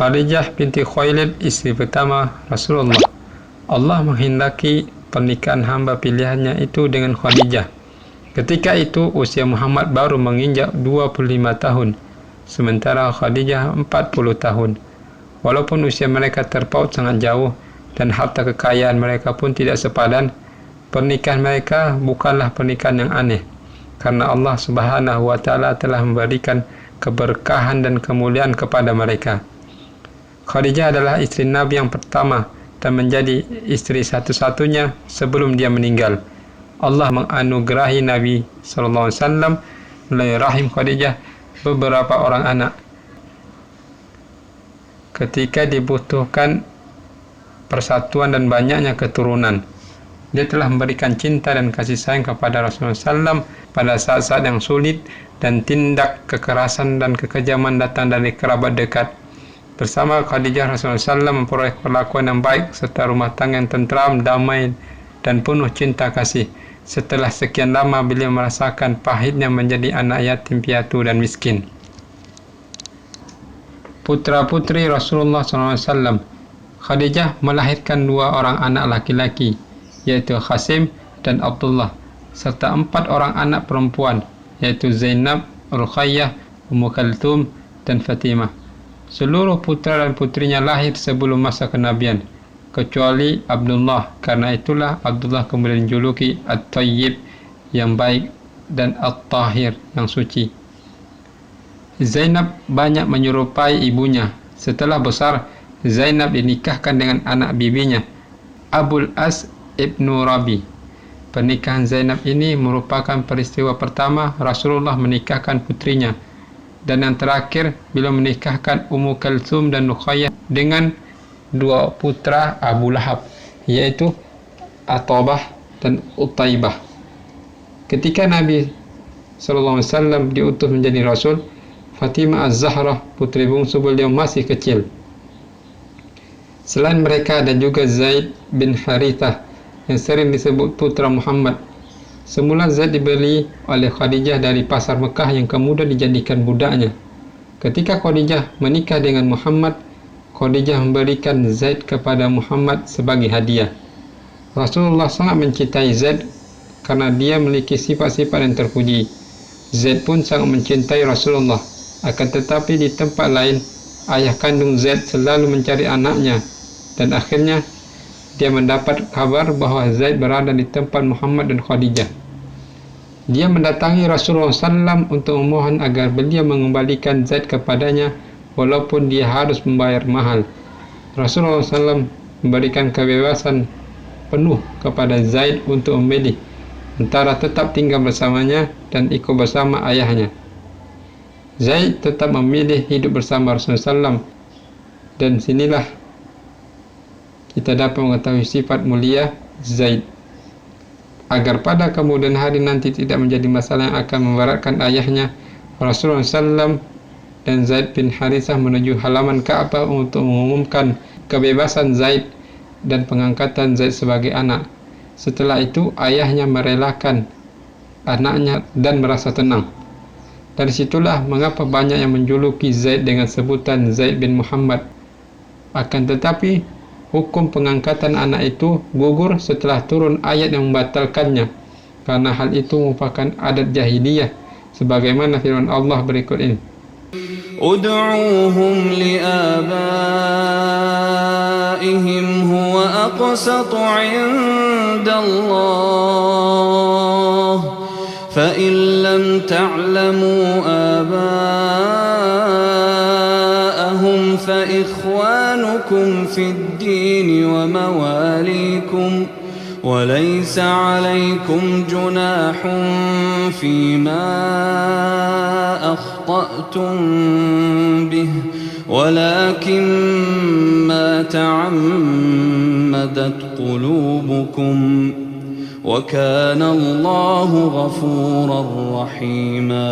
Khadijah binti Khuwailid, isteri pertama Rasulullah. Allah menghendaki pernikahan hamba pilihannya itu dengan Khadijah. Ketika itu usia Muhammad baru menginjak 25 tahun, sementara Khadijah 40 tahun. Walaupun usia mereka terpaut sangat jauh dan harta kekayaan mereka pun tidak sepadan, pernikahan mereka bukanlah pernikahan yang aneh, karena Allah Subhanahu wa Ta'ala telah memberikan keberkahan dan kemuliaan kepada mereka. Khadijah adalah istri Nabi yang pertama dan menjadi istri satu-satunya sebelum dia meninggal. Allah menganugerahi Nabi SAW melalui rahim Khadijah beberapa orang anak. Ketika dibutuhkan persatuan dan banyaknya keturunan, dia telah memberikan cinta dan kasih sayang kepada Rasulullah SAW pada saat-saat yang sulit dan tindak kekerasan dan kekejaman datang dari kerabat dekat. Bersama Khadijah, Rasulullah SAW memperoleh perlakuan yang baik serta rumah tangga yang tentram, damai dan penuh cinta kasih. Setelah sekian lama beliau merasakan pahitnya menjadi anak yatim piatu dan miskin. Putra-putri Rasulullah SAW. Khadijah melahirkan 2 orang anak laki-laki, yaitu Qasim dan Abdullah, serta 4 orang anak perempuan, yaitu Zainab, Ruqayyah, Ummu Kalthum dan Fatimah. Seluruh putra dan putrinya lahir sebelum masa kenabian, kecuali Abdullah. Karena itulah Abdullah kemudian dijuluki At-Tayyib, yang baik, dan At-Tahir, yang suci. Zainab banyak menyerupai ibunya. Setelah besar, Zainab dinikahkan dengan anak bibinya, Abul As ibnu Rabi. Pernikahan Zainab ini merupakan peristiwa pertama Rasulullah menikahkan putrinya, dan yang terakhir beliau menikahkan Ummu Kalthum dan Ruqayyah dengan 2 putra Abu Lahab, yaitu Athabah dan Utaibah. Ketika Nabi SAW diutus menjadi Rasul, Fatimah Az-Zahra, putri bungsu beliau, masih kecil. Selain mereka ada juga Zaid bin Harithah yang sering disebut putra Muhammad. Semula Zaid dibeli oleh Khadijah dari pasar Mekah yang kemudian dijadikan budaknya. Ketika Khadijah menikah dengan Muhammad, Khadijah memberikan Zaid kepada Muhammad sebagai hadiah. Rasulullah sangat mencintai Zaid karena dia memiliki sifat-sifat yang terpuji. Zaid pun sangat mencintai Rasulullah. Akan tetapi di tempat lain, ayah kandung Zaid selalu mencari anaknya, dan akhirnya dia mendapat kabar bahwa Zaid berada di tempat Muhammad dan Khadijah. Dia mendatangi Rasulullah SAW untuk memohon agar beliau mengembalikan Zaid kepadanya walaupun dia harus membayar mahal. Rasulullah SAW memberikan kebebasan penuh kepada Zaid untuk memilih antara tetap tinggal bersamanya dan ikut bersama ayahnya. Zaid tetap memilih hidup bersama Rasulullah SAW, dan sinilah kita dapat mengetahui sifat mulia Zaid, agar pada kemudian hari nanti tidak menjadi masalah yang akan memberatkan ayahnya. Rasulullah SAW dan Zaid bin Harithah menuju halaman Ka'bah untuk mengumumkan kebebasan Zaid dan pengangkatan Zaid sebagai anak. Setelah itu ayahnya merelakan anaknya dan merasa tenang. Dari situlah mengapa banyak yang menjuluki Zaid dengan sebutan Zaid bin Muhammad. Akan tetapi hukum pengangkatan anak itu gugur setelah turun ayat yang membatalkannya, karena hal itu merupakan adat jahiliyah, sebagaimana firman Allah berikut ini: Ud'uuhum li'abaihim huwa aqsatu 'inda Allah, fa in lam ta'lamu abaahum fa ikhwanukum fid dini wa mawalikum wa laysa 'alaykum junahun fima akhta'tum bih walakin ma ta'ammadat qulubukum wa kana Allahu ghafurar rahima.